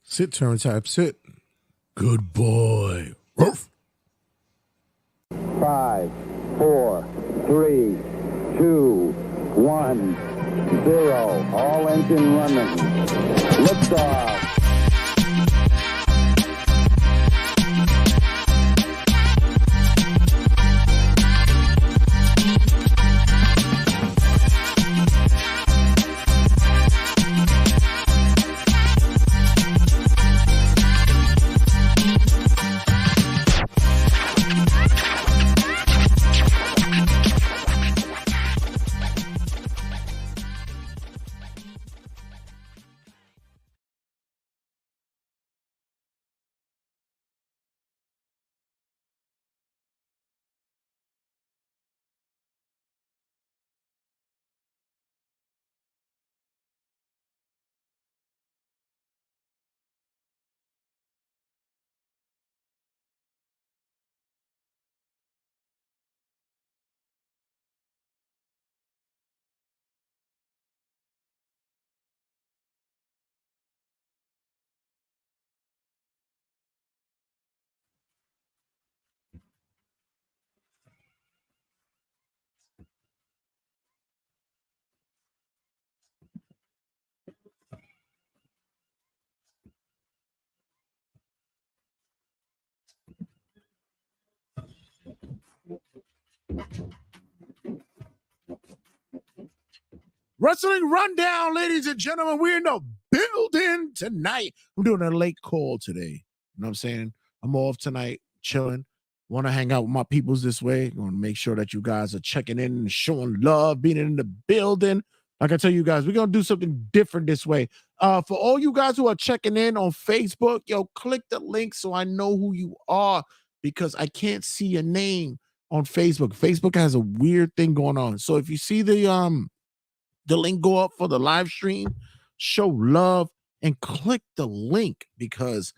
Sit, turn type, sit. Good boy. Ruff. 5, 4, 3, 2, 1, 0. All engine running. Liftoff. Wrestling Rundown, ladies and gentlemen. We're in the building tonight. I'm doing a late call today. You know what I'm saying? I'm off tonight, chilling. Want to hang out with my peoples this way. Want to make sure that you guys are checking in and showing love, being in the building. Like I tell you guys, we're going to do something different this way. For all you guys who are checking in on Facebook, yo, click the link so I know who you are, because I can't see your name on Facebook. Facebook has a weird thing going on. So if you see the link go up for the live stream, show love and click the link, because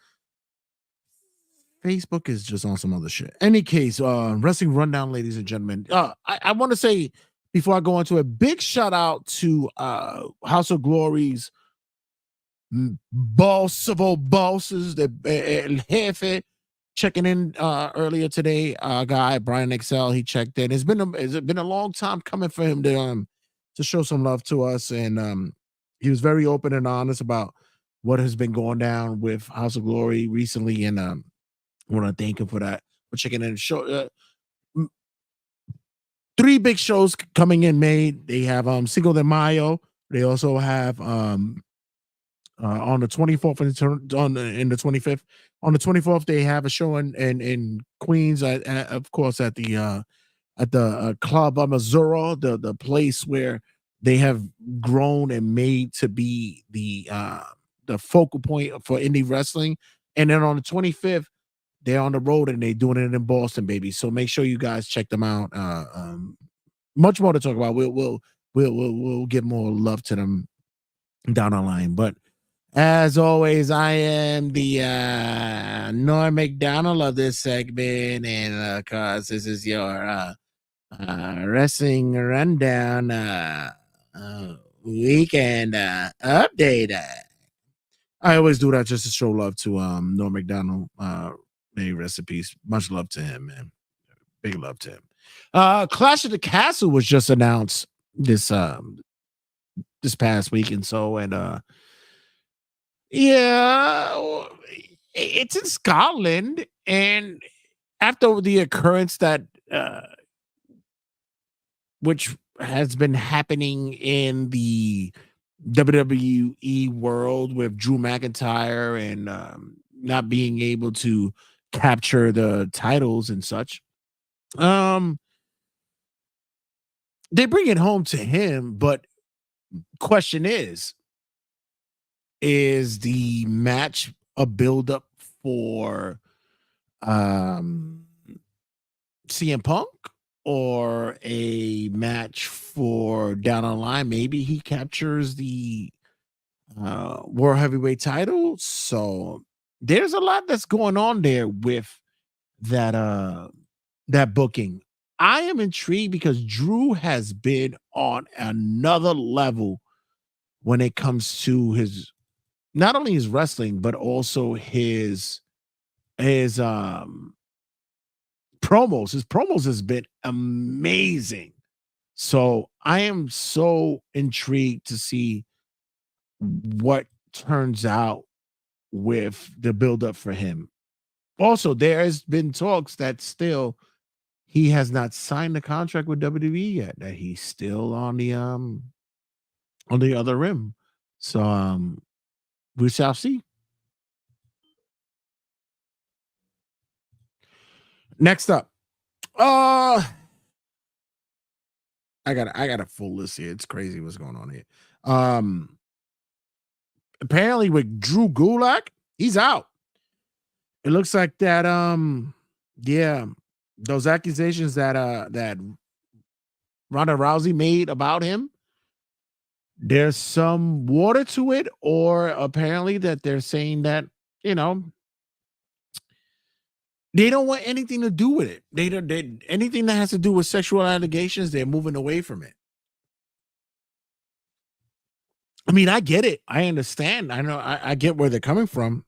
Facebook is just on some other shit. Any case, Wrestling Rundown, ladies and gentlemen. I want to say, before I go into a big shout out to House of Glory's boss of all bosses, the El Jefe, checking in earlier today. Guy Brian Excel, he checked in. It's been a long time coming for him to show some love to us, and he was very open and honest about what has been going down with House of Glory recently, and I want to thank him for that, for checking in. Show 3 big shows coming in May. They have Cinco de Mayo. They also have on the 24th and the 25th. On the 24th, they have a show in Queens, of course, at the Club Amazura, the place where they have grown and made to be the focal point for indie wrestling. And then on the 25th, they're on the road and they're doing it in Boston, baby. So make sure you guys check them out. Much more to talk about. We'll give more love to them down the line. But as always, I am the Norm McDonald of this segment, and of course, this is your Wrestling rundown weekend update. I always do that just to show love to Norm Macdonald. May he rest in peace. Much love to him, man. Big love to him. Clash of the Castle was just announced this past week, and so and yeah, it's in Scotland, and after the occurrence that which has been happening in the WWE world with Drew McIntyre and not being able to capture the titles and such. Um, they bring it home to him, but question is the match a buildup for um CM Punk or a match for down the line? Maybe he captures the world heavyweight title. So there's a lot that's going on there with that booking. I am intrigued because Drew has been on another level when it comes to his not only his wrestling but also his promos. His promos has been amazing. So I am so intrigued to see what turns out with the buildup for him. Also, there has been talks that still he has not signed the contract with WWE yet, that he's still on the other rim. So we shall see. Next up. Uh I got a full list here. It's crazy what's going on here. Um Apparently with Drew Gulak, he's out. It looks like that yeah, those accusations that Ronda Rousey made about him, there's some water to it, or apparently that they're saying that, you know, they don't want anything to do with it. They don't anything that has to do with sexual allegations, they're moving away from it. I mean, I get it. I understand. I know I get where they're coming from,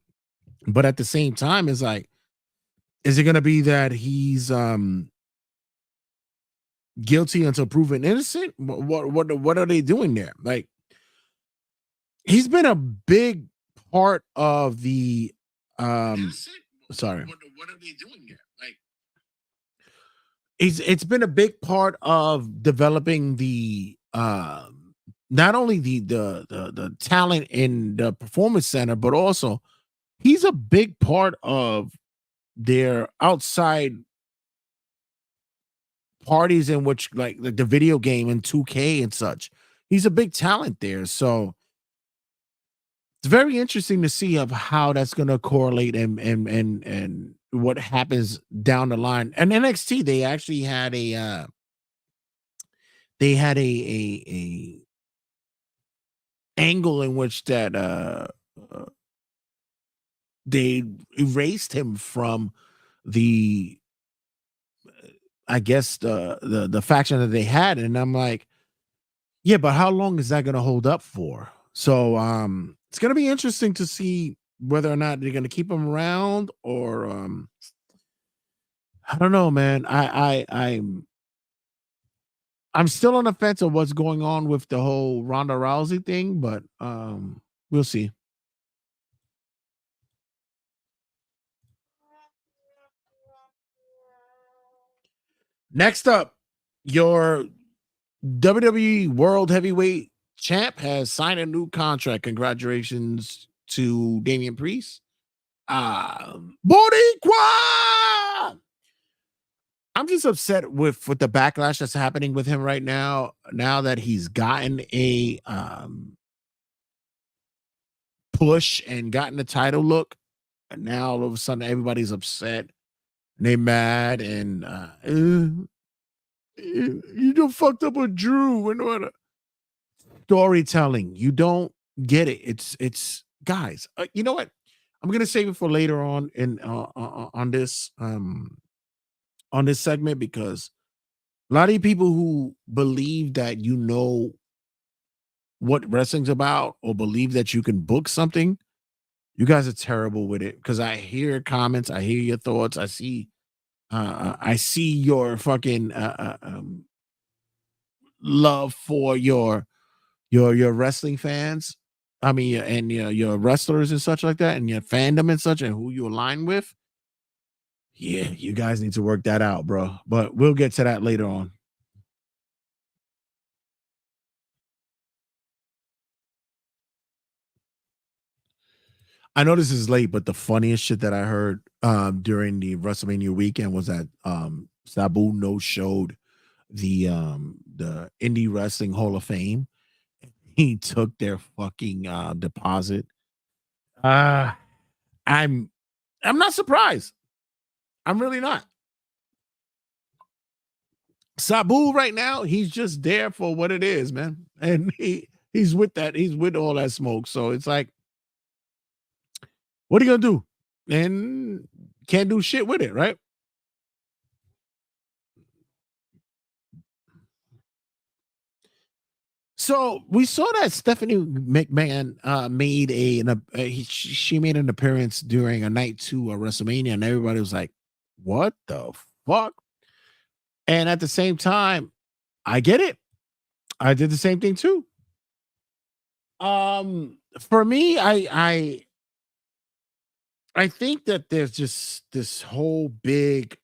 but at the same time, it's like, is it gonna be that he's guilty until proven innocent? What are they doing there? Like, he's been a big part of the sorry. What are they doing here? Like, it's been a big part of developing the not only the talent in the performance center, but also he's a big part of their outside parties in which like the video game and 2K and such. He's a big talent there. So it's very interesting to see of how that's going to correlate and what happens down the line. And NXT, they actually had a angle in which that uh they erased him from the I guess the faction that they had, and I'm like, yeah, but how long is that going to hold up for? So it's going to be interesting to see whether or not they're going to keep him around, or I don't know, man. I'm still on the fence of what's going on with the whole Ronda Rousey thing, but we'll see. Next up, your WWE World Heavyweight Champ has signed a new contract. Congratulations to Damian Priest. Boricua! I'm just upset with the backlash that's happening with him right now. Now that he's gotten a push and gotten the title look, and now all of a sudden everybody's upset and they mad and you don't fucked up with Drew and what storytelling. You don't get it. It's guys. You know what? I'm gonna save it for later on in on this segment because A lot of you people who believe that you know what wrestling's about or believe that you can book something, you guys are terrible with it because I hear comments, I hear your thoughts, I see your fucking love for your wrestling fans. I mean, and your wrestlers and such like that, and your fandom and such, and who you align with. Yeah, you guys need to work that out, bro. But we'll get to that later on. I know this is late, but the funniest shit that I heard during the WrestleMania weekend was that Sabu no showed the Indie Wrestling Hall of Fame. He took their fucking deposit. Uh I'm I'm not surprised. I'm really not. Sabu right now, he's just there for what it is, man. And he's with that, he's with all that smoke. So it's like, what are you gonna do? And can't do shit with it, right? So we saw that Stephanie McMahon made she made an appearance during a night two of WrestleMania, and everybody was like, "What the fuck?" And at the same time, I get it. I did the same thing too. For me, I think that there's just this whole big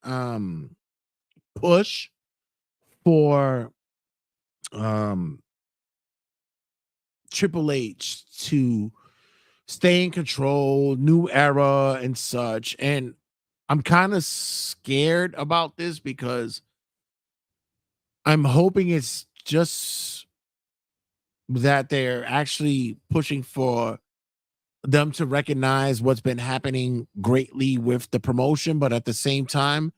push for um Triple H to stay in control, new era and such. And I'm kind of scared about this because I'm hoping it's just that they're actually pushing for them to recognize what's been happening greatly with the promotion, but at the same time,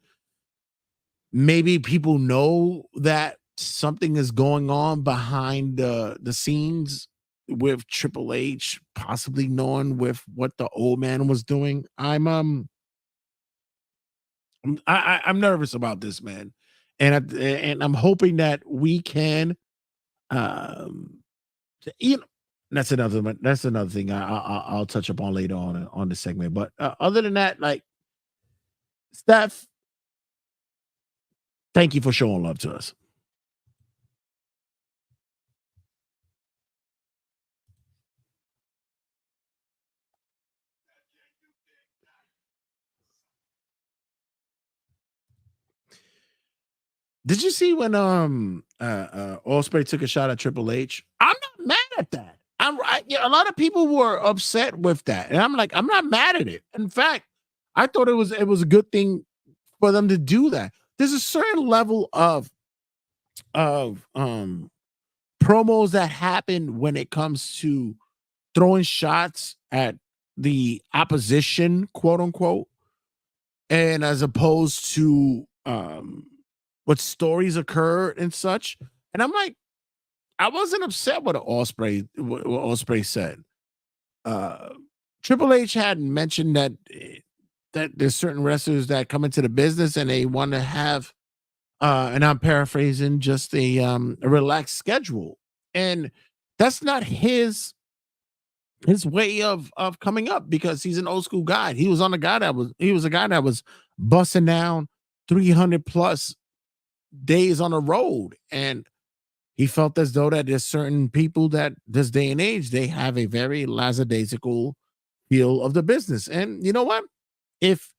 maybe people know that something is going on behind the scenes with Triple H, possibly knowing with what the old man was doing. I'm nervous about this, man, and I'm hoping that we can, um, you know, that's another thing I'll touch upon later on the segment. But other than that, like Steph, thank you for showing love to us. Did you see when Osprey took a shot at Triple H? I'm not mad at that. A lot of people were upset with that, and I'm like, I'm not mad at it. In fact, I thought it was a good thing for them to do that. There's a certain level of promos that happen when it comes to throwing shots at the opposition, quote unquote, and as opposed to what stories occur and such. And I'm like, I wasn't upset with what Osprey said. Uh Triple H had mentioned that there's certain wrestlers that come into the business and they want to have and I'm paraphrasing, just a relaxed schedule. And that's not his way of coming up because he's an old school guy. He was a guy that was busting down 300 plus days on the road, and he felt as though that there's certain people that this day and age they have a very lackadaisical feel of the business. And you know what? If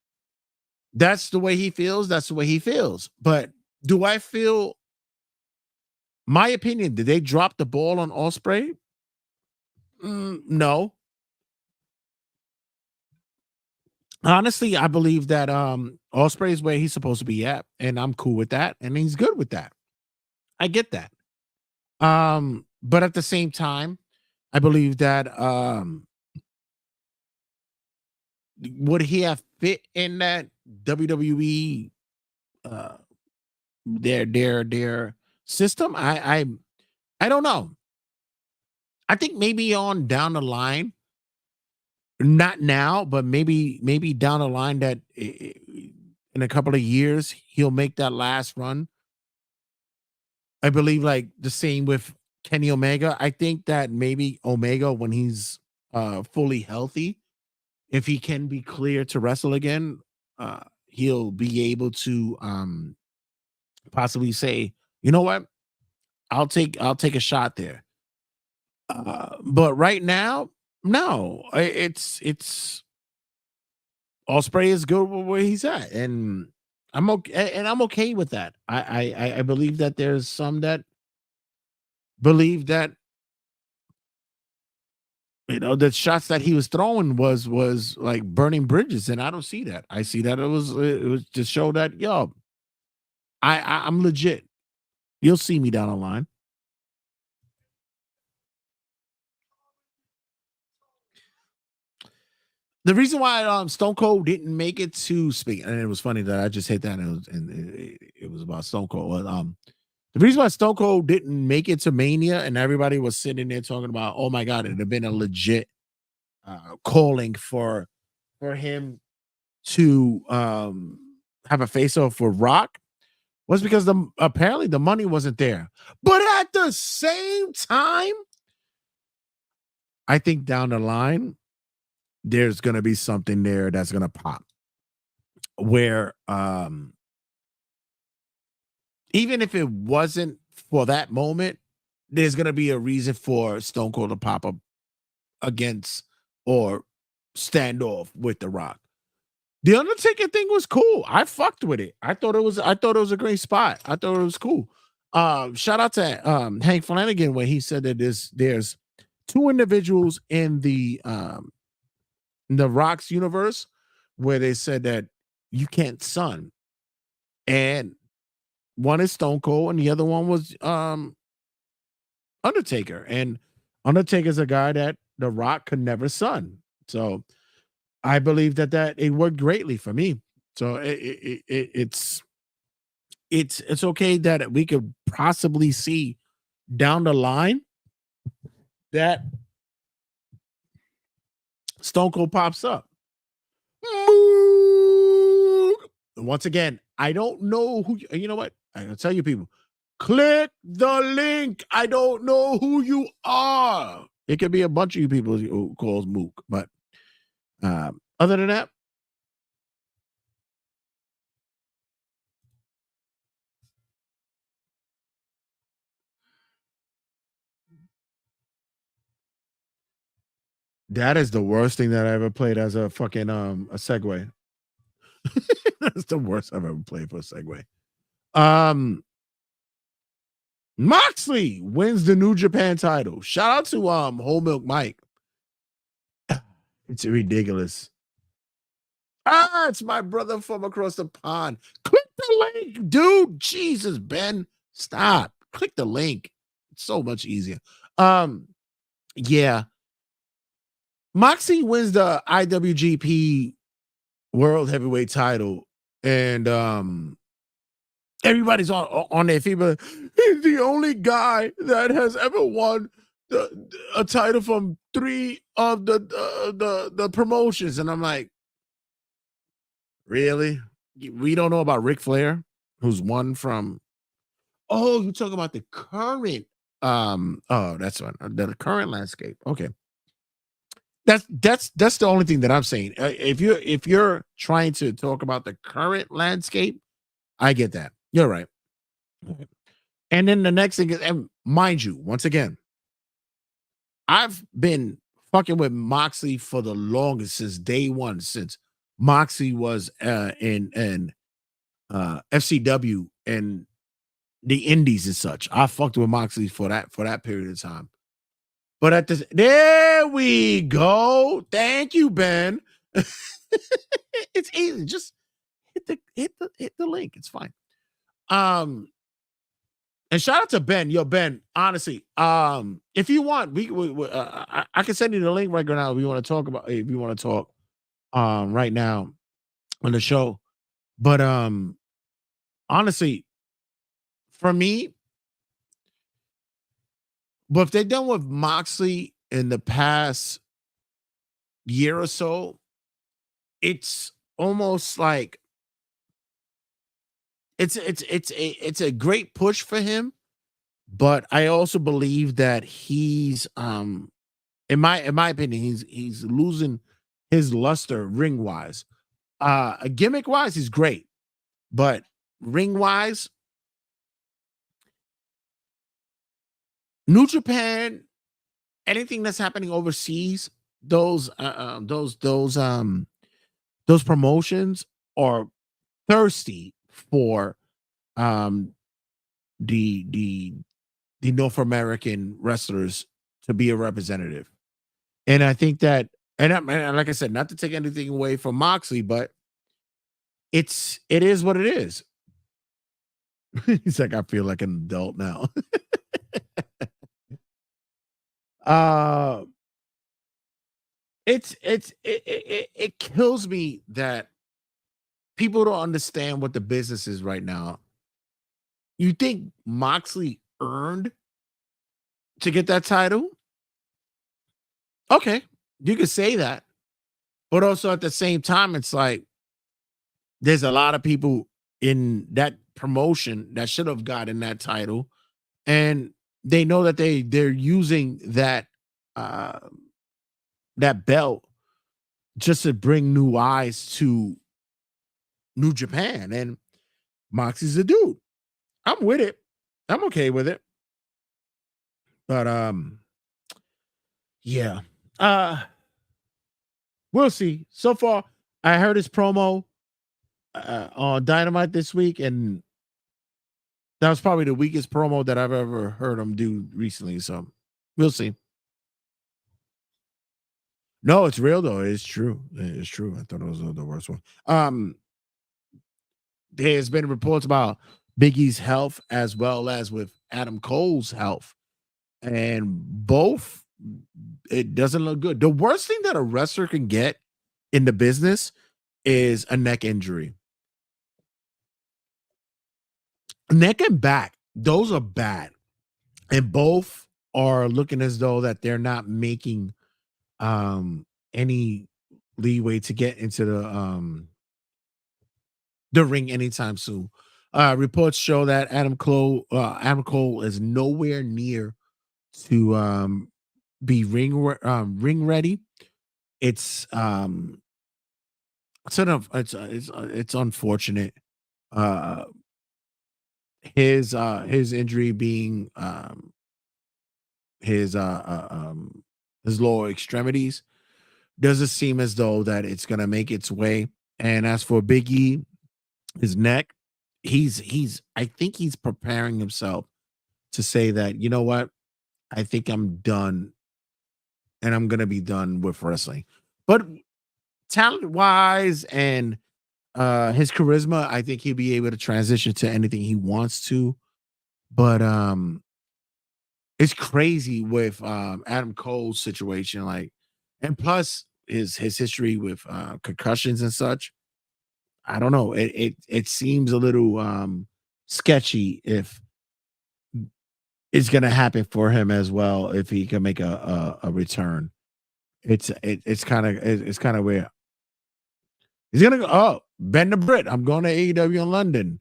that's the way he feels, that's the way he feels. But do I feel my opinion? Did they drop the ball on Osprey? No. Honestly, I believe that Osprey is where he's supposed to be at, and I'm cool with that, and he's good with that. I get that. But at the same time, I believe that would he have fit in that WWE uh their system? I don't know. I think maybe on down the line, not now, but maybe down the line that in a couple of years he'll make that last run I believe like the same with Kenny Omega. I think that maybe Omega, when he's fully healthy, if he can be clear to wrestle again, he'll be able to possibly say, you know what, I'll take a shot there. But right now, no, it's Osprey is good where he's at, and I'm okay, and I'm okay with that. I believe that there's some that believe that the shots that he was throwing was like burning bridges, and I don't see that. I see that it was to show that I'm legit. You'll see me down the line. The reason why Stone Cold didn't make it to speak, and it was funny that I just hit that, and it was about Stone Cold. The reason why Stone Cold didn't make it to Mania, and everybody was sitting there talking about, oh my god, it'd have been a legit calling for him to have a face off with Rock, was because apparently the money wasn't there. But at the same time, I think down the line there's gonna be something there that's gonna pop. Where even if it wasn't for that moment, there's gonna be a reason for Stone Cold to pop up against or stand off with The Rock. The Undertaker thing was cool. I fucked with it. I thought it was a great spot. I thought it was cool. Shout out to Hank Flanagan when he said that there's two individuals in the Rock's universe where they said that you can't son. And one is Stone Cold and the other one was Undertaker. And Undertaker's a guy that The Rock could never son. So I believe that it worked greatly for me. So it's okay that we could possibly see down the line that Stone Cold pops up. Once again, I don't know who you know what? I'm gonna tell you people. Click the link. I don't know who you are. It could be a bunch of you people who calls Mook, but other than that, that is the worst thing that I ever played as a fucking a segue. That's the worst I've ever played for a segue. Moxley wins the New Japan title. Shout out to Whole Milk Mike. It's ridiculous. It's my brother from across the pond. Click the link, dude. Jesus, Ben, stop. Click the link. It's so much easier. Yeah. Moxie wins the IWGP World Heavyweight title, and everybody's on their feet. But he's the only guy that has ever won a title from three of the promotions, and I'm like, really? We don't know about Ric Flair, who's won from. Oh, you talking about the current? Oh, that's one. The current landscape. Okay. That's the only thing that I'm saying. If you're trying to talk about the current landscape, I get that. You're right. Okay. And then the next thing is, and mind you, once again, I've been fucking with Moxley for the longest since day one, since Moxley was in FCW and the Indies and such. I fucked with Moxley for that period of time. But there we go. Thank you, Ben. It's easy. Just hit the link. It's fine. And shout out to Ben. Yo, Ben, honestly, if you want, I can send you the link right now if you want to talk about, if you want to talk right now on the show. But honestly, for me, what they've done with Moxley in the past year or so, it's almost like it's a great push for him, but I also believe that he's in my opinion, he's losing his luster ring wise. Gimmick wise, he's great, but ring wise, New Japan, anything that's happening overseas, those promotions are thirsty for um the the the North American wrestlers to be a representative. And I think that, and like I said, not to take anything away from Moxley, but it is what it is. He's like, I feel like an adult now. uh it kills me that people don't understand what the business is right now. You think Moxley earned to get that title? Okay, you could say that. But also at the same time, it's like there's a lot of people in that promotion that should have gotten that title, and they know that they're using uh that belt just to bring new eyes to New Japan. And Moxie's a dude. I'm with it. I'm okay with it. But yeah. Uh we'll see. So far, I heard his promo on Dynamite this week, and that was probably the weakest promo that I've ever heard him do recently. So we'll see. No, it's real though. It's true. It's true. I thought it was the worst one. There's been reports about Biggie's health as well as with Adam Cole's health, and both, it doesn't look good. The worst thing that a wrestler can get in the business is a neck injury. Neck and back, those are bad, and both are looking as though that they're not making any leeway to get into the ring anytime soon. Reports show that Adam Cole is nowhere near to be ring ready. It's sort of it's unfortunate. Uh, his injury being his lower extremities doesn't seem as though that it's gonna make its way. And as for Big E, his neck, he's I think he's preparing himself to say that, you know what, I think I'm done, and I'm gonna be done with wrestling. But talent wise and his charisma, I think he'll be able to transition to anything he wants to. But it's crazy with Adam Cole's situation, like, and plus his history with concussions and such. I don't know. It seems a little sketchy if it's gonna happen for him as well if he can make a return. It's kind of weird. He's gonna go. Oh, Ben the Brit. I'm going to AEW in London.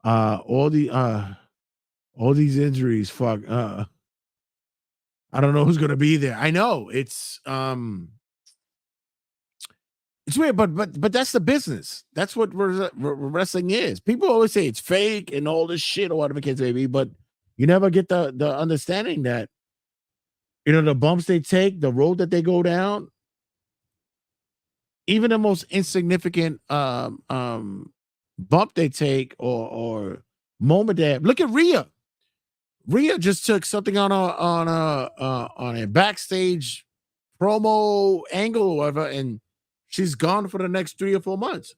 Uh, all the uh, all these injuries. Fuck. I don't know who's gonna be there. I know it's weird, but that's the business. That's what wrestling is. People always say it's fake and all this shit or whatever kids may be, but you never get the understanding that, the bumps they take, the road that they go down, even the most insignificant bump they take or moment they have. Look at Rhea. Rhea just took something on a backstage promo angle or whatever, and she's gone for the next 3 or 4 months.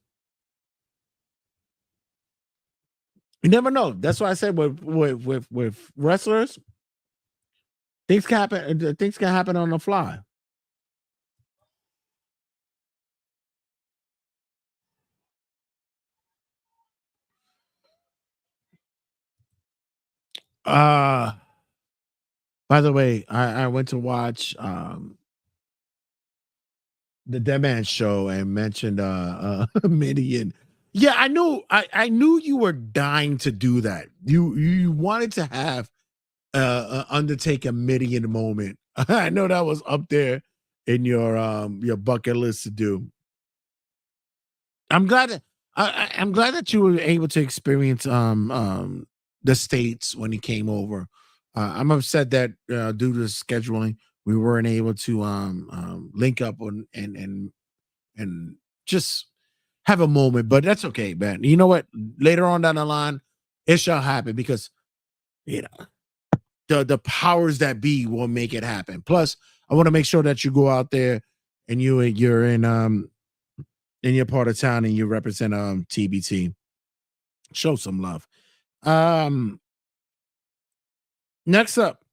You never know. That's why I said with wrestlers, things can happen. Things can happen on the fly. Uh by the way, I went to watch the Dead Man Show and mentioned Midian. Yeah, I knew you were dying to do that. You wanted to have Undertaker Midian moment. I know that was up there in your bucket list to do. I'm glad that I'm glad that you were able to experience the states when he came over. I'm upset that due to scheduling we weren't able to link up on and just have a moment, but that's okay, man. You know what? Later on down the line, it shall happen because you know the powers that be will make it happen. Plus, I want to make sure that you go out there and you're in your part of town and you represent TBT. Show some love. Um Next up,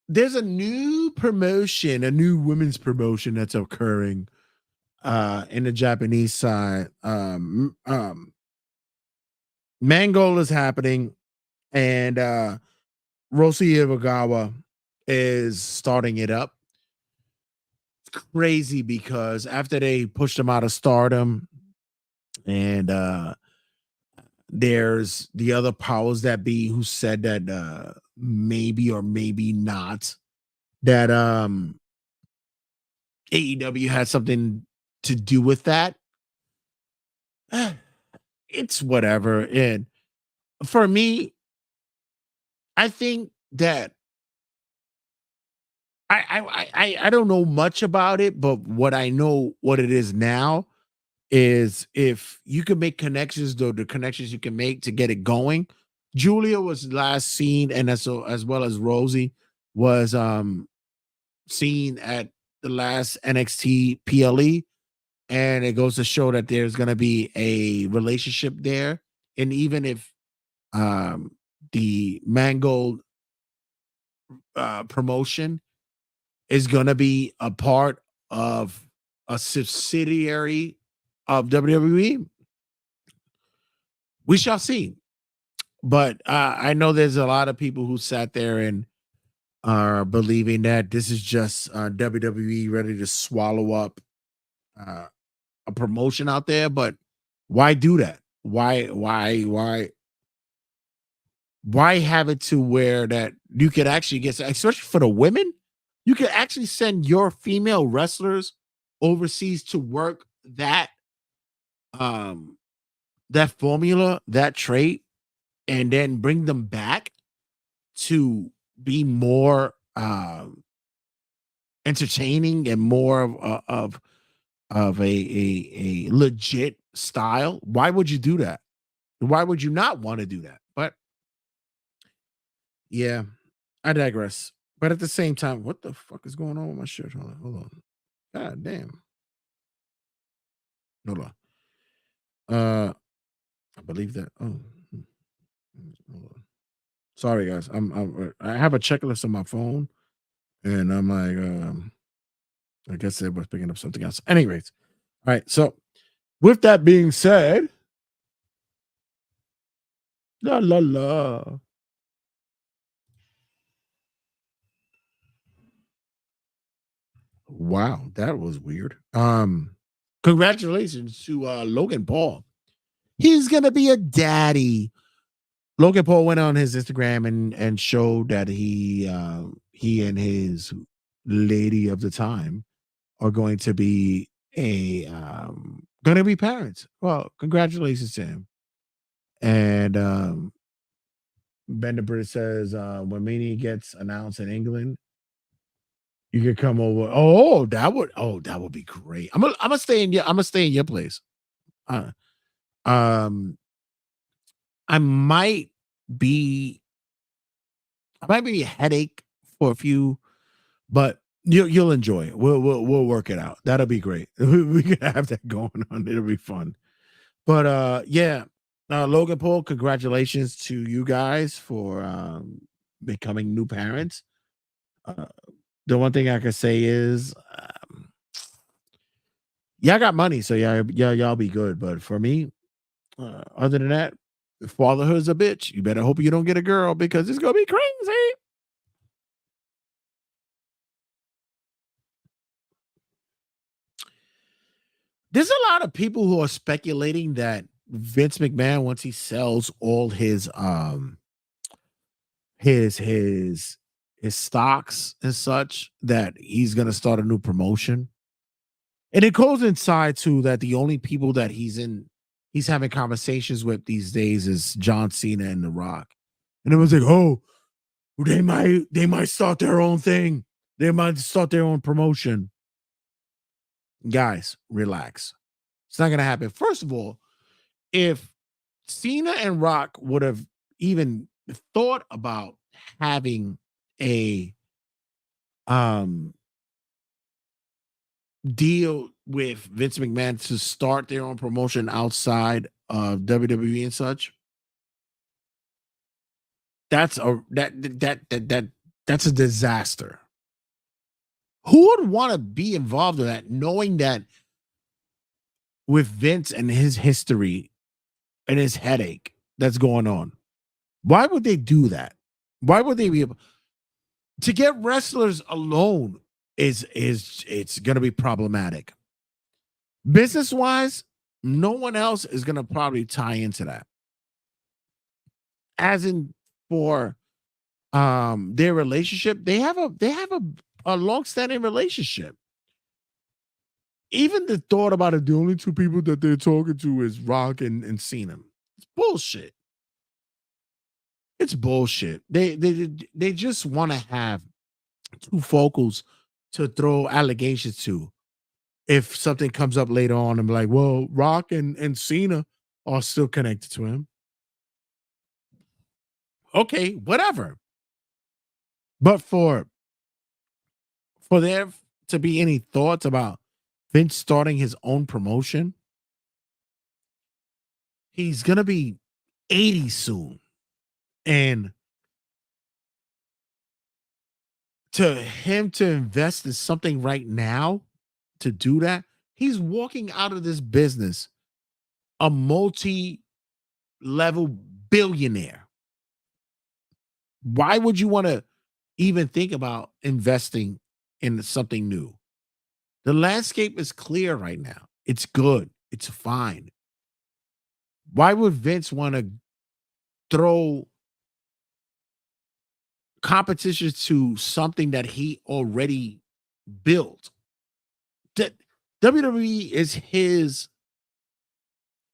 there's a new promotion, a new women's promotion that's occurring in the Japanese side. Mangold is happening and Roshi Iwagawa is starting it up. It's crazy because after they pushed him out of stardom and there's the other powers that be who said that maybe or maybe not that AEW had something to do with that. It's whatever. And for me, I think that I don't know much about it, but what I know what it is now is if you can make connections, though the connections you can make to get it going. Julia was last seen, and as well as Rosie was seen at the last NXT PLE, and it goes to show that there's gonna be a relationship there. And even if um the Mangold promotion is gonna be a part of a subsidiary of WWE, we shall see. But I know there's a lot of people who sat there and are believing that this is just WWE ready to swallow up uh, a promotion out there. But why do that? Why have it to where that you could actually get, especially for the women, you could actually send your female wrestlers overseas to work um that formula, that trait, and then bring them back to be more entertaining and more of a legit style. Why would you do that? Why would you not want to do that? But yeah, I digress. But at the same time, what the fuck is going on with my shirt? Hold on. God damn. Hold on. I believe that. Oh, hold on. Sorry, guys. I have a checklist on my phone, and I'm like, I guess it was picking up something else. Anyways, all right. So, with that being said, la la la. Wow, that was weird. Congratulations to Logan Paul. He's gonna be a daddy. Logan Paul went on his Instagram and showed that he and his lady of the time are going to be parents. Well, congratulations to him. And Ben the British says when Mania gets announced in England, you could come over. That would be great. I'm gonna stay in your place. Uh, um I might be a headache for a few, but you'll enjoy it. We'll work it out. That'll be great. We can have that going on. It'll be fun. But yeah, Logan Paul, congratulations to you guys for becoming new parents. Uh, the one thing I can say is, y'all got money, so y'all be good. But for me, other than that, fatherhood's a bitch. You better hope you don't get a girl because it's gonna be crazy. There's a lot of people who are speculating that Vince McMahon, once he sells all his his stocks and such that he's gonna start a new promotion. And it goes inside too that the only people that he's having conversations with these days is John Cena and The Rock. And it was like, oh, they might start their own thing. They might start their own promotion. Guys, relax. It's not gonna happen. First of all, if Cena and Rock would have even thought about having a um deal with Vince McMahon to start their own promotion outside of WWE and such, that's a that's a disaster. Who would want to be involved in that, knowing that with Vince and his history and his headache that's going on? Why would they do that? Why would they be able to get wrestlers alone? Is it's going to be problematic. Business wise, no one else is going to probably tie into that. As in for their relationship, they have a long-standing relationship. Even the thought about it, the only two people that they're talking to is Rock and Cena. It's bullshit. It's bullshit. They just want to have two focals to throw allegations to. If something comes up later on and be like, well, Rock and Cena are still connected to him. Okay, whatever. But for there to be any thoughts about Vince starting his own promotion, he's gonna be 80 soon. And to him to invest in something right now to do that, he's walking out of this business a multi-level billionaire. Why would you want to even think about investing in something new? The landscape is clear right now. It's good. It's fine. Why would Vince want to throw competition to something that he already built? That WWE is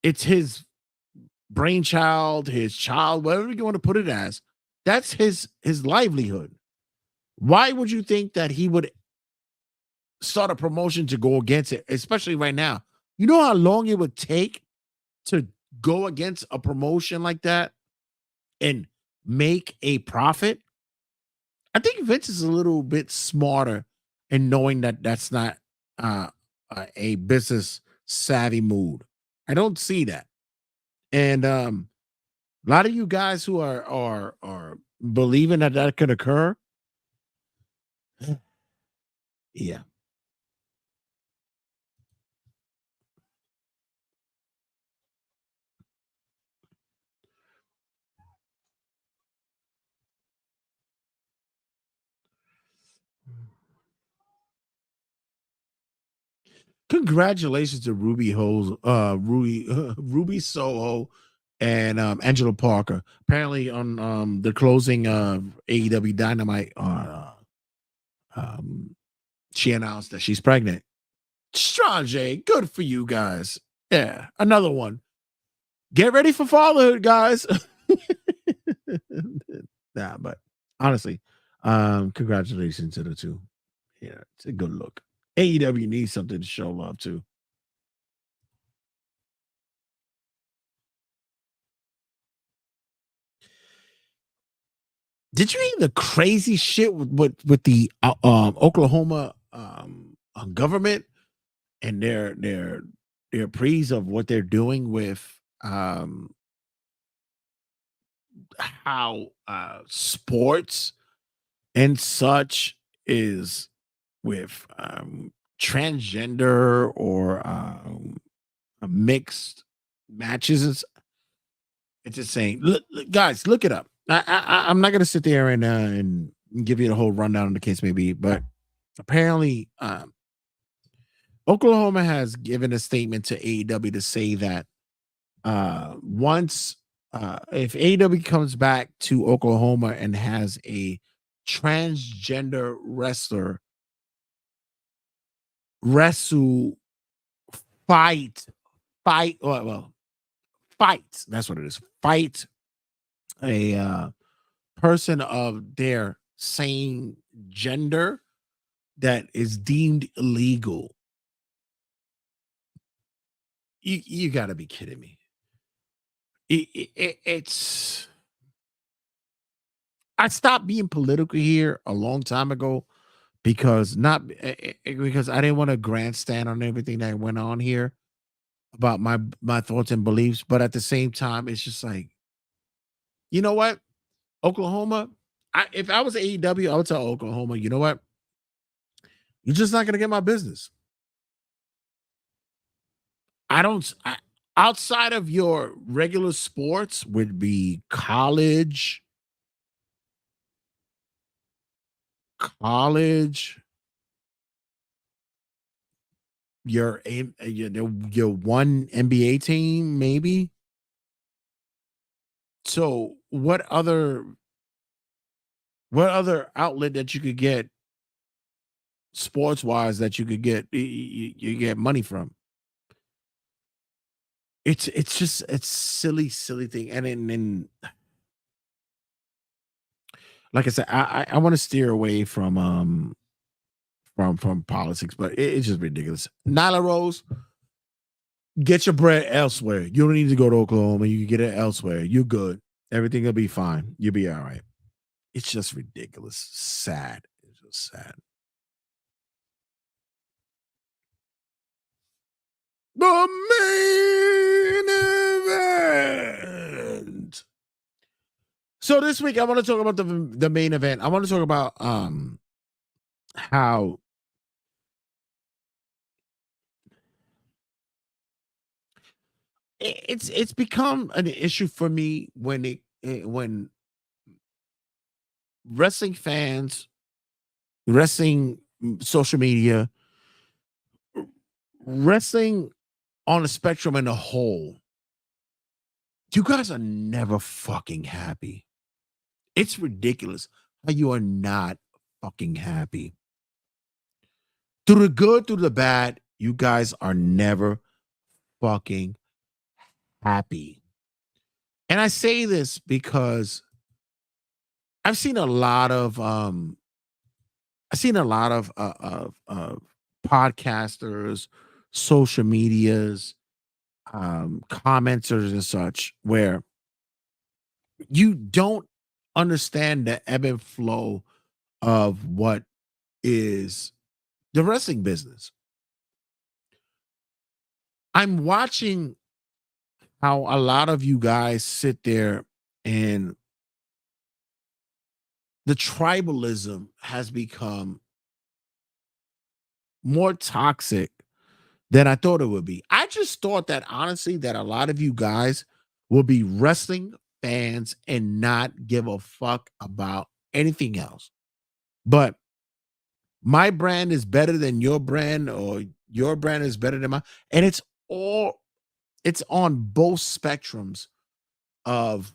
it's his brainchild, his child, whatever you want to put it as. That's his livelihood. Why would you think that he would start a promotion to go against it, especially right now? You know how long it would take to go against a promotion like that and make a profit? I think Vince is a little bit smarter in knowing that that's not a business savvy move. I don't see that. And a lot of you guys who are believing that that could occur, yeah. Congratulations to Ruby Soho and Angela Parker. Apparently on the closing of AEW Dynamite, um, she announced that she's pregnant. Strange, good for you guys. Yeah, another one. Get ready for fatherhood, guys. Nah, but honestly, congratulations to the two. Yeah, it's a good look. AEW needs something to show love to. Did you hear the crazy shit with the Oklahoma government and their praise of what they're doing with how sports and such is with transgender or mixed matches? It's insane. Guys, look it up. I'm not gonna sit there and give you the whole rundown of the case, maybe, but apparently, Oklahoma has given a statement to AEW to say that once if AEW comes back to Oklahoma and has a transgender wrestler wrestle fight well fight, that's what it is, fight a person of their same gender that is deemed illegal, you got to be kidding me. It's I stopped being political here a long time ago because not because I didn't want to grandstand on everything that went on here about my thoughts and beliefs, but at the same time, it's just like, you know what, Oklahoma. If I was AEW, I would tell Oklahoma, you know what, you're just not gonna get my business. I don't. Outside of your regular sports, would be college, your one NBA team, maybe. So what other outlet that you could get sports wise that you could get you get money from? It's just it's silly thing, and like I said, I want to steer away from politics, but it's just ridiculous. Nyla Rose, get your bread elsewhere. You don't need to go to Oklahoma. You can get it elsewhere. You're good. Everything will be fine. You'll be all right. It's just ridiculous. Sad. It's just sad. The main event. So this week I want to talk about the main event. I want to talk about how it's become an issue for me when wrestling fans, wrestling social media, wrestling on a spectrum in a whole. You guys are never fucking happy. It's ridiculous how you are not fucking happy. Through the good, through the bad, you guys are never fucking happy. And I say this because I've seen a lot of podcasters, social medias, commenters and such where you don't understand the ebb and flow of what is the wrestling business. I'm watching how a lot of you guys sit there and the tribalism has become more toxic than I thought it would be. I just thought that honestly, that a lot of you guys will be wrestling fans and not give a fuck about anything else. But my brand is better than your brand, or your brand is better than mine. And it's on both spectrums of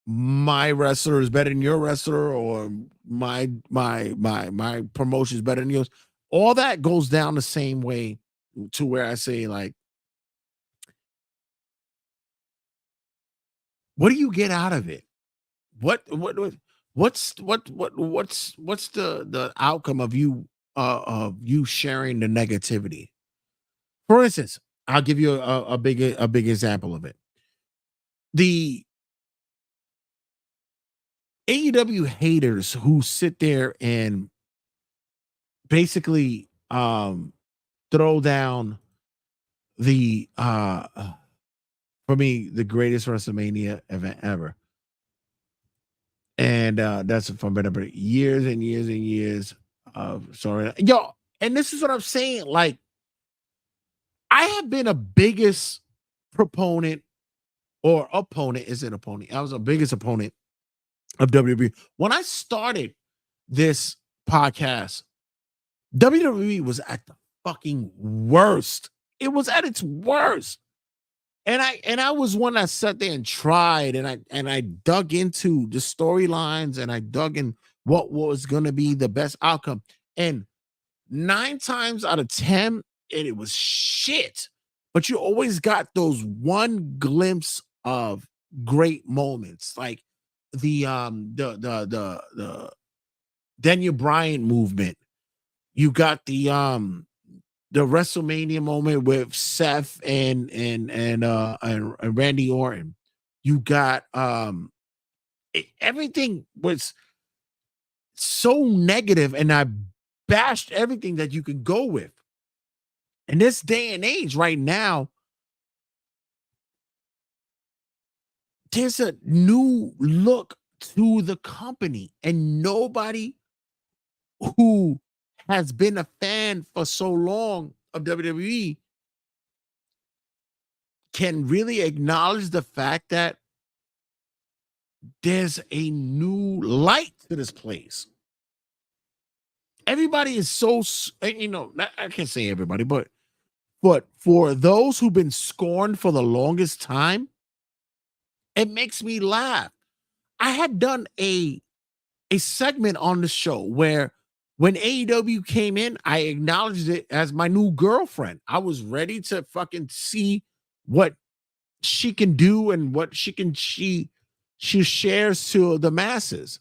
my wrestler is better than your wrestler, or my promotion is better than yours. All that goes down the same way, to where I say, like, what do you get out of it? What's the outcome of you sharing the negativity? For instance, I'll give you a big example of it. The AEW haters who sit there and basically throw down the for me the greatest WrestleMania event ever. And that's from better years and years and years of sorry. Yo, and this is what I'm saying. Like, I have been a biggest proponent or opponent, is it opponent? I was a biggest opponent of WWE. When I started this podcast, WWE was at the fucking worst. It was at its worst. And I was one that sat there and tried, and I dug into the storylines, and I dug in what was going to be the best outcome. And 9 times out of 10, it was shit. But you always got those one glimpse of great moments, like the Daniel Bryan movement. You got the WrestleMania moment with Seth and Randy Orton. You got everything was so negative, and I bashed everything that you could go with. In this day and age, right now, there's a new look to the company, and nobody who has been a fan for so long of WWE can really acknowledge the fact that there's a new light to this place. Everybody is so, I can't say everybody, but for those who've been scorned for the longest time, it makes me laugh. I had done a segment on the show where when AEW came in, I acknowledged it as my new girlfriend. I was ready to fucking see what she can do and what she shares to the masses,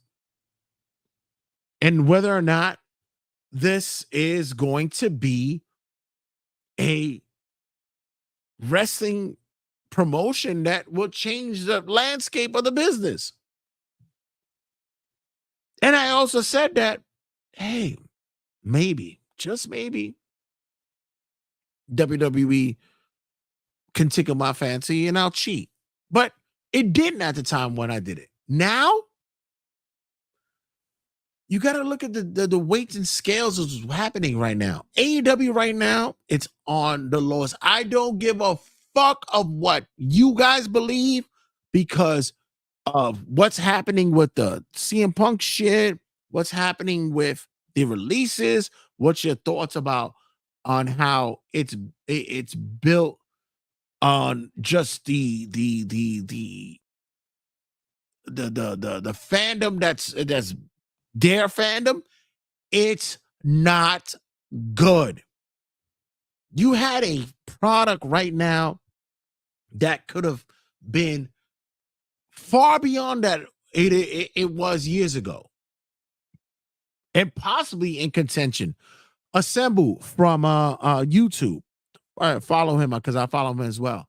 and whether or not this is going to be a wrestling promotion that will change the landscape of the business. And I also said that, hey, maybe, just maybe, WWE can tickle my fancy and I'll cheat. But it didn't at the time when I did it. Now, you got to look at the weights and scales of what's happening right now. AEW right now, it's on the lowest. I don't give a fuck of what you guys believe, because of what's happening with the CM Punk shit, what's happening with the releases. What's your thoughts about on how it's built on just the fandom that's their fandom? It's not good. You had a product right now that could have been far beyond that it was years ago, and possibly in contention. Assemble from YouTube. Follow him because I follow him as well.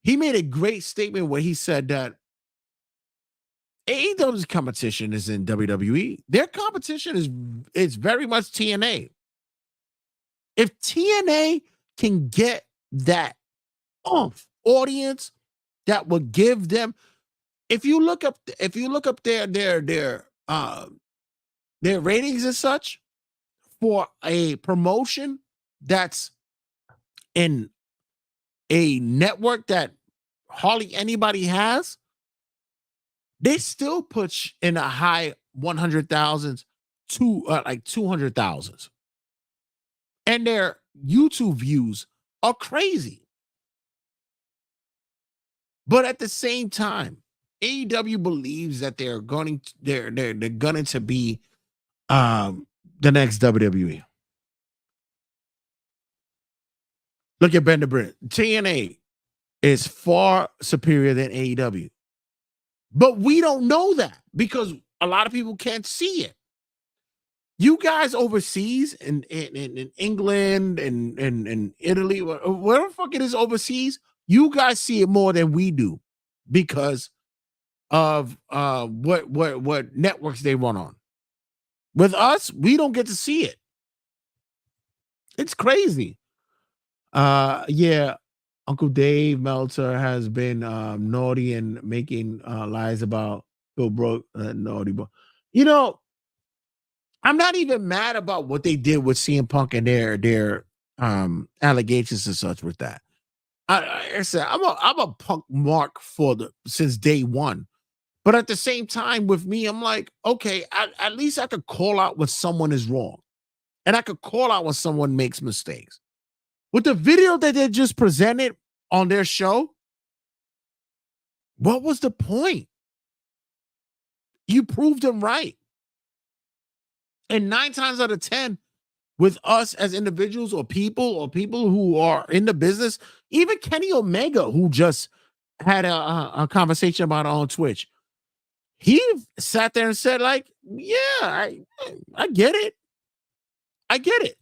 He made a great statement where he said that AEW's competition is in WWE. Their competition is very much TNA. If TNA can get that audience that will give them, if you look up their ratings and such for a promotion that's in a network that hardly anybody has, they still push in a high 100,000s to like 200,000s. And their YouTube views are crazy. But at the same time, AEW believes that they're going to be the next WWE. Look at Bender Britt. TNA is far superior than AEW. But we don't know that because a lot of people can't see it. You guys overseas in England and Italy, wherever the fuck it is overseas, you guys see it more than we do because of what networks they run on. With us, we don't get to see it. It's crazy. Yeah, Uncle Dave Meltzer has been naughty and making lies about Bill Brooke, naughty boy. You know, I'm not even mad about what they did with CM Punk and their allegations and such with that. I said I'm a Punk mark since day one. But at the same time, with me, I'm like, okay, at least I could call out when someone is wrong. And I could call out when someone makes mistakes. With the video that they just presented on their show, what was the point? You proved them right. And 9 times out of 10, with us as individuals or people who are in the business, even Kenny Omega, who just had a conversation about it on Twitch, he sat there and said, like, yeah, I get it. I get it.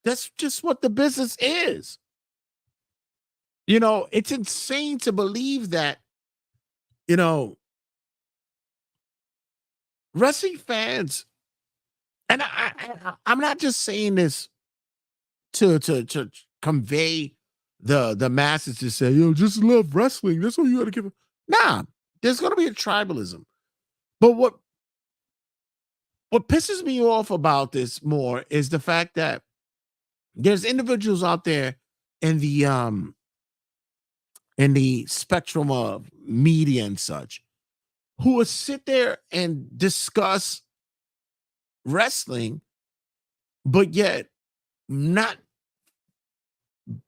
That's just what the business is. You know, it's insane to believe that, you know, wrestling fans, and I'm not just saying this to convey the masses to say, yo, just love wrestling. That's what you got to give. Nah, there's gonna be a tribalism. But what pisses me off about this more is the fact that there's individuals out there in the spectrum of media and such who will sit there and discuss wrestling, but yet not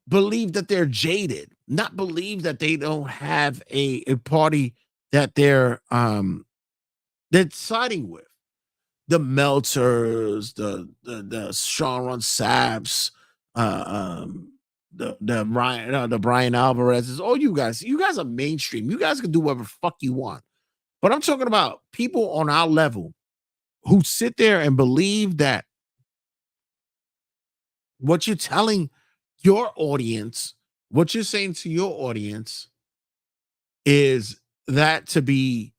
believe that they're jaded, not believe that they don't have a party that they're siding with. The Meltzers, the Sean Ron Saps, the Brian Alvarez's. All you guys are mainstream. You guys can do whatever fuck you want. But I'm talking about people on our level who sit there and believe that what you're telling your audience, what you're saying to your audience, is that to be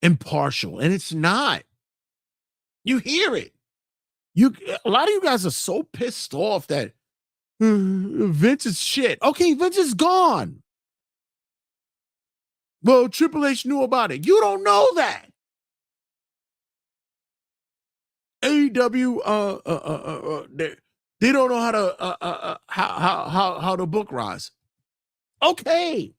impartial, and it's not. You hear it. A lot of you guys are so pissed off that Vince is shit. Okay, Vince is gone. Well, Triple H knew about it. You don't know that. AEW, they don't know how to how to book Ross. Okay,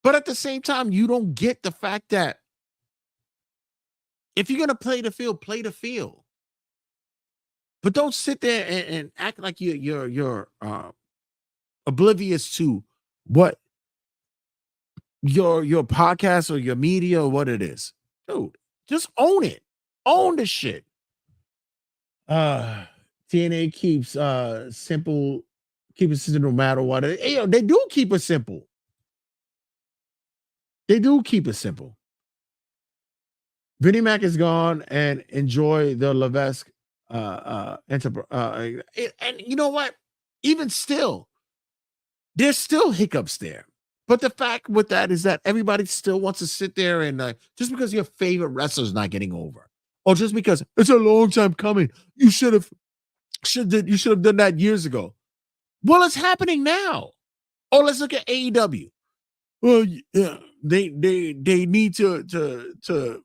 but at the same time, you don't get the fact that if you're gonna play the field, play the field. But don't sit there and act like you're oblivious to what your podcast or your media or what it is. Dude, just own it. Own the shit. TNA keeps simple, keep it simple no matter what. They do keep it simple. They do keep it simple. Vinnie Mac is gone, and enjoy the Levesque enterprise. And you know what? Even still, there's still hiccups there. But the fact with that is that everybody still wants to sit there and just because your favorite wrestler's not getting over, or just because it's a long time coming, you should have done that years ago. Well, it's happening now. Oh, let's look at AEW. Well, yeah, they need to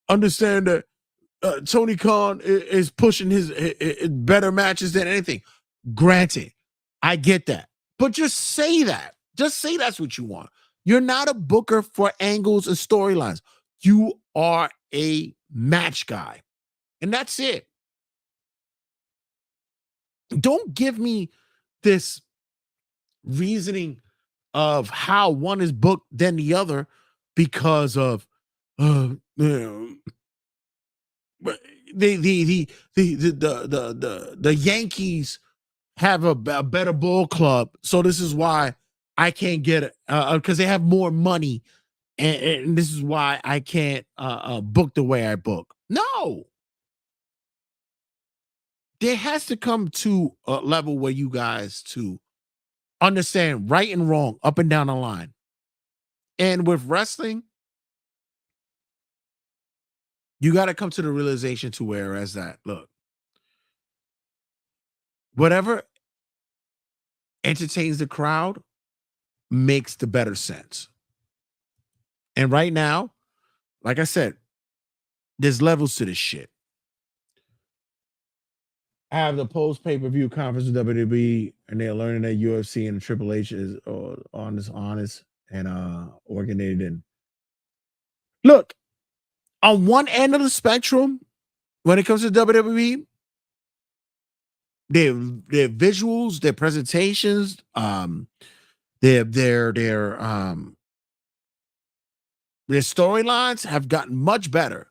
understand that Tony Khan is pushing his better matches than anything. Granted, I get that, but just say that. Just say that's what you want. You're not a booker for angles and storylines. You are a match guy, and that's it. Don't give me this reasoning of how one is booked than the other because of the Yankees have a better ball club, so this is why I can't get it because they have more money, and this is why I can't book the way I book. No, there has to come to a level where you guys to understand right and wrong up and down the line. And with wrestling, you got to come to the realization to whereas that, look, whatever entertains the crowd makes the better sense. And right now, like I said, there's levels to this shit. I have the post pay-per-view conference with WWE, and they're learning that UFC and Triple H is honest and organized. And look, on one end of the spectrum, when it comes to WWE, their visuals, their presentations, their storylines have gotten much better.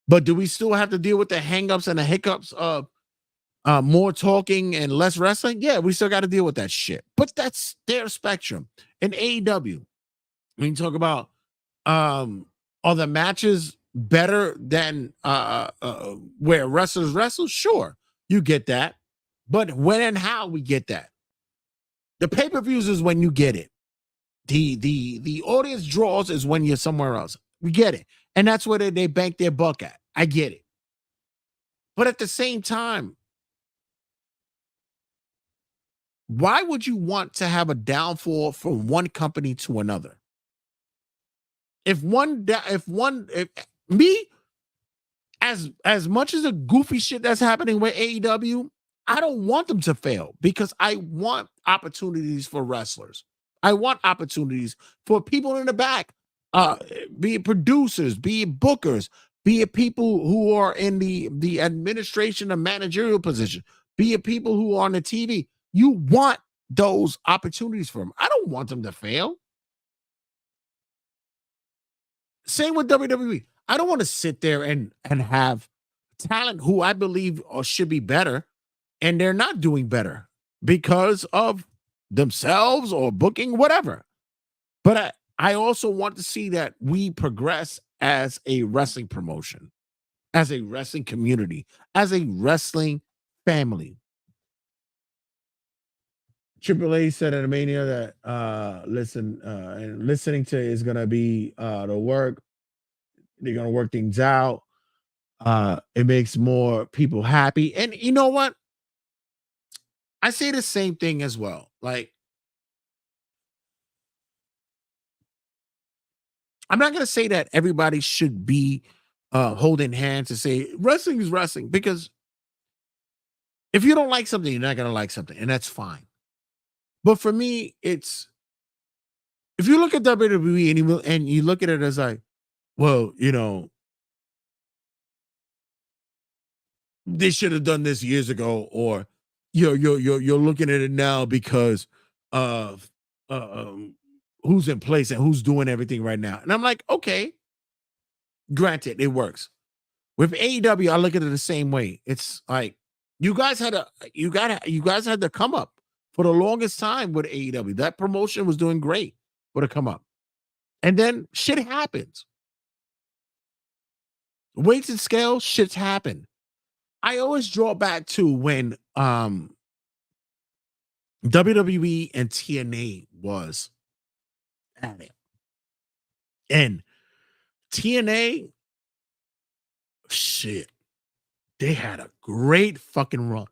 But do we still have to deal with the hangups and the hiccups of more talking and less wrestling? Yeah, we still got to deal with that shit. But that's their spectrum. In AEW, when you talk about are the matches better than where wrestlers wrestle? Sure, you get that. But when and how we get that? The pay-per-views is when you get it. The audience draws is when you're somewhere else. We get it. And that's where they bank their buck at. I get it. But at the same time, why would you want to have a downfall from one company to another? If me, as much as the goofy shit that's happening with AEW, I don't want them to fail because I want opportunities for wrestlers. I want opportunities for people in the back, be it producers, be it bookers, be it people who are in the administration and managerial position, be it people who are on the TV. You want those opportunities for them. I don't want them to fail. Same with WWE. I don't want to sit there and have talent who I believe or should be better, and they're not doing better because of themselves or booking, whatever. But I also want to see that we progress as a wrestling promotion, as a wrestling community, as a wrestling family. Triple A said at Mania that listening to is gonna be the work. They're gonna work things out. It makes more people happy. And you know what? I say the same thing as well. Like, I'm not gonna say that everybody should be holding hands to say wrestling is wrestling, because if you don't like something, you're not gonna like something, and that's fine. But for me, it's if you look at WWE and you look at it as like, well, they should have done this years ago, or you're looking at it now because of who's in place and who's doing everything right now. And I'm like, okay, granted, it works. With AEW, I look at it the same way. It's like you guys had to come up for the longest time with AEW. That promotion was doing great for the come up. And then shit happens. Weights and scales, shit's happen. I always draw back to when WWE and TNA was at it. And TNA, shit, they had a great fucking run.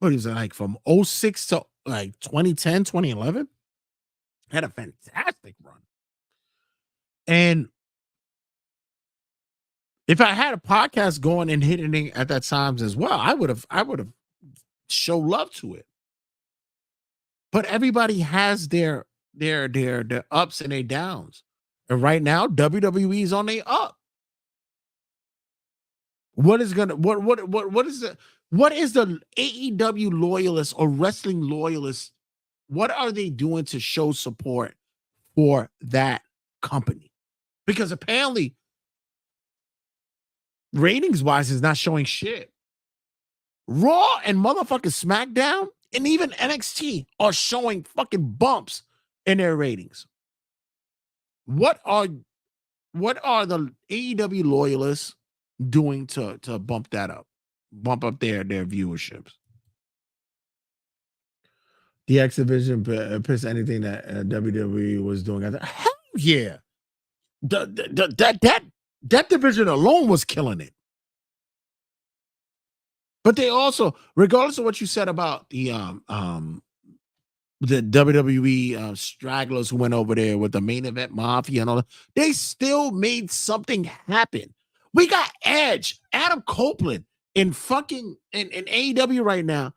What is it, like from 06 to like 2010, 2011? Had a fantastic run. And if I had a podcast going and hitting at that times as well, I would have show love to it. But everybody has their ups and their downs. And right now, WWE is on their up. What is the AEW loyalists or wrestling loyalists? What are they doing to show support for that company? Because apparently, ratings wise, is not showing shit. Raw and motherfucking SmackDown and even NXT are showing fucking bumps in their ratings. What are the AEW loyalists doing to bump that up, bump up their viewerships? The X Division pissed anything that WWE was doing. Hell yeah, that division alone was killing it. But they also, regardless of what you said about the WWE stragglers who went over there with the Main Event Mafia and all that, they still made something happen. We got Edge, Adam Copeland in fucking in AEW right now.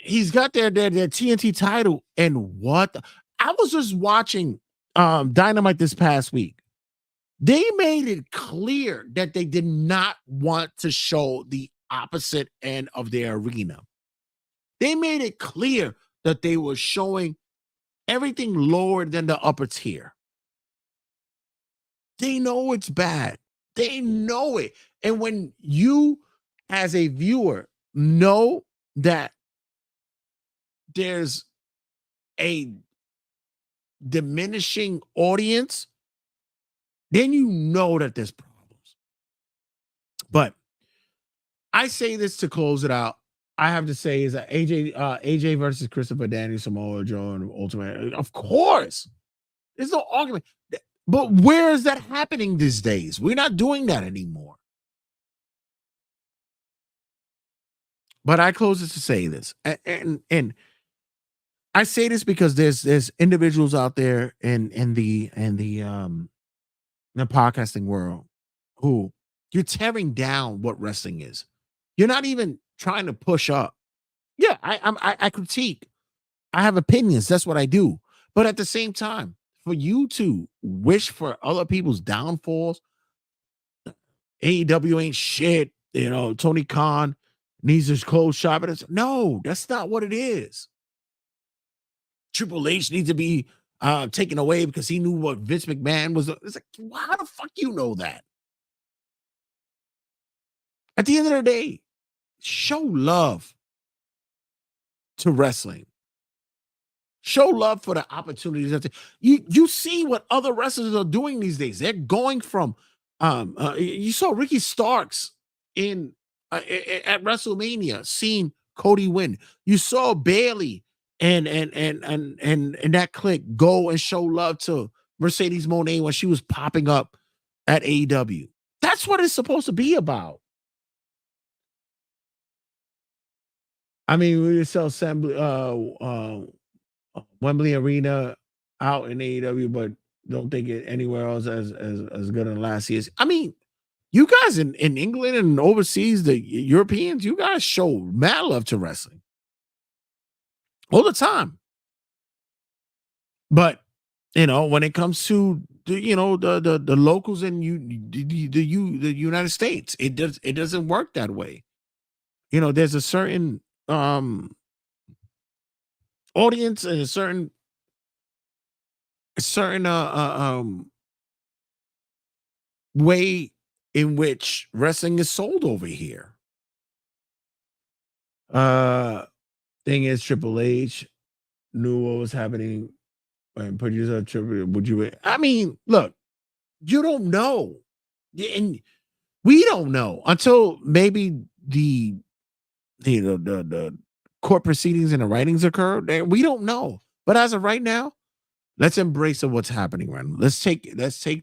He's got their TNT title, and what? I was just watching Dynamite this past week. They made it clear that they did not want to show the opposite end of their arena. They made it clear that they were showing everything lower than the upper tier. They know it's bad. They know it. And when you, as a viewer, know that there's a diminishing audience, then you know that there's problems. But I say this to close it out. I have to say is that AJ versus Christopher Daniels, Samoa Joe, and Ultimate. Of course, there's no argument. But where is that happening these days? We're not doing that anymore. But I close it to say this, and I say this because there's individuals out there in the podcasting world who you're tearing down what wrestling is. You're not even trying to push up. Yeah, I critique. I have opinions. That's what I do. But at the same time, for you to wish for other people's downfalls, AEW ain't shit. You know, Tony Khan needs his clothes shop. No, that's not what it is. Triple H needs to be taken away because he knew what Vince McMahon was. It's like, well, how the fuck you know that? At the end of the day, show love to wrestling. Show love for the opportunities that you see what other wrestlers are doing these days. They're going from you saw Ricky Starks in at WrestleMania seeing Cody win. You saw Bailey and that clique go and show love to Mercedes Moné when she was popping up at AEW. That's what it's supposed to be about. I mean, we sell Wembley Arena out in AEW, but don't think it anywhere else as good in the last years. I mean, you guys in England and overseas, the Europeans, you guys show mad love to wrestling all the time. But you know, when it comes to the locals in the United States, it doesn't work that way. You know, there's a certain audience and a certain way in which wrestling is sold over here. Thing is, Triple H knew what was happening and producer Triple. I mean, look, you don't know, and we don't know until maybe the court proceedings and the writings occur. We don't know. But as of right now, let's embrace what's happening right now. Let's take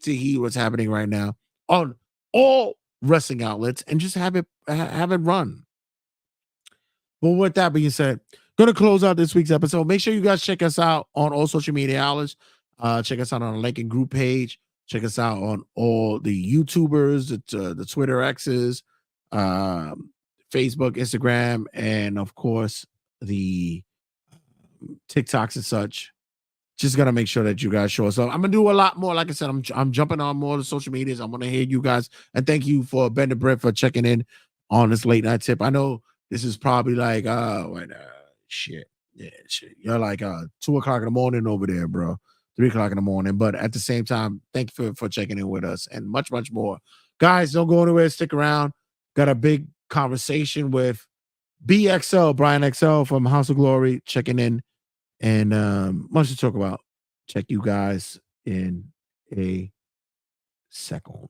to heed what's happening right now on all wrestling outlets and just have it run. Well, with that being said, gonna close out this week's episode. Make sure you guys check us out on all social media outlets. Check us out on the Lincoln Group page. Check us out on all the YouTubers, the Twitter X's, Facebook, Instagram, and of course the TikToks and such. Just gotta make sure that you guys show us up. I'm gonna do a lot more. Like I said, I'm jumping on more of the social medias. I'm gonna hear you guys, and thank you for Ben the Bread for checking in on this late night tip. I know this is probably like shit. Yeah, shit. You're like 2 o'clock in the morning over there, bro. 3 o'clock in the morning. But at the same time, thank you for checking in with us and much, much more. Guys, don't go anywhere. Stick around. Got a big conversation with BXL, Brian XL from House of Glory, checking in. And much to talk about. Check you guys in a second.